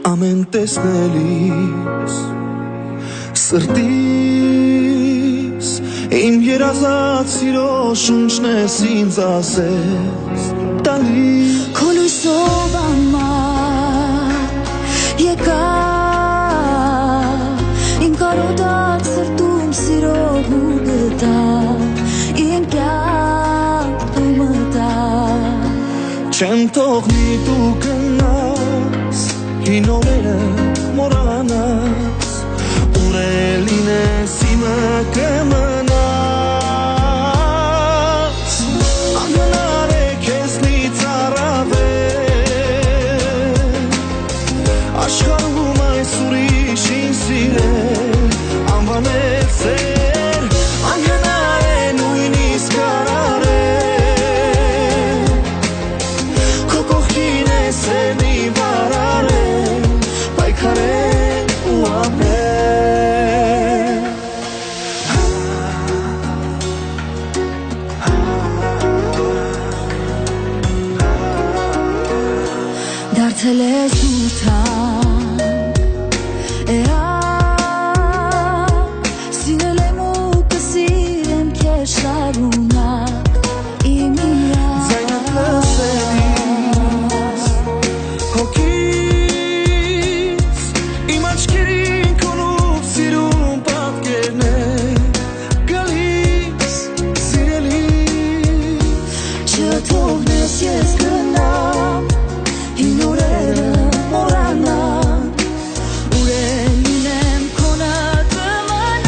ամեն տեսնելիս սրտիս իմ երազած սիրո շունչն ես ինձ ասես տալիս քո լույսով ամար եկա իմ կարոտած սրտում սիրո հուգտա իմ կյանքում մտա չեմ թողնի դու գնաս հին օրերը մոռանաս ուր էլ լինես իմը կմնաս անհնար է քեզնից առավել աշխարհում այս ուրիշին սիրել անվանել սեր անհնար է նույնիսկ արարել քո կողքին է սերնի վարարել պայքարել ու ապրել դարձել ես ութան սիրել եմ ու կսիրեմ քեզ շարունակ իմ ձայնդ լսելիս հոգիս իմ աչքերին քոնով սիրում պատկերներ գալիս սիրելիս չթողնես ես գնամ հին օրերը մոռանամ ուր էլ լինեմ քոնը կմնամ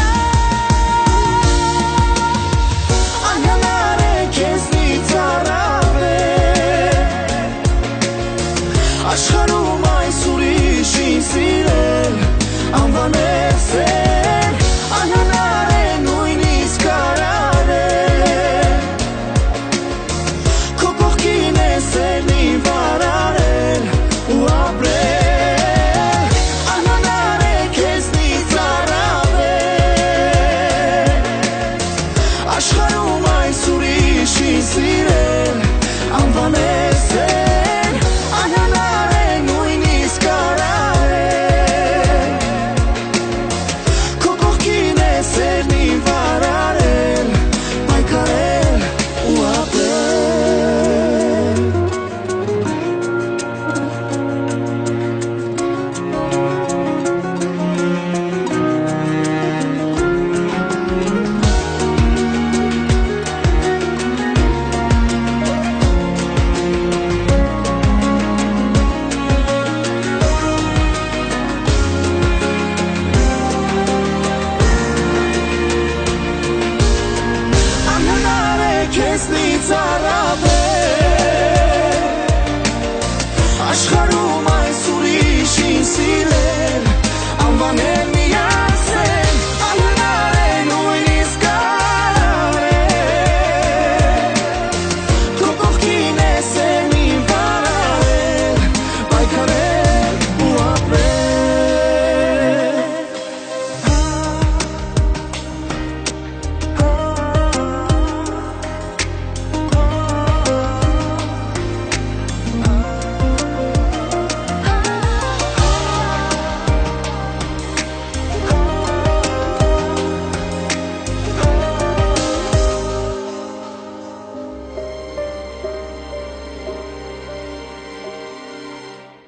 անհնար է քեզնից առավել աշխարհում այս ուրիշին սիրել անվանել սեր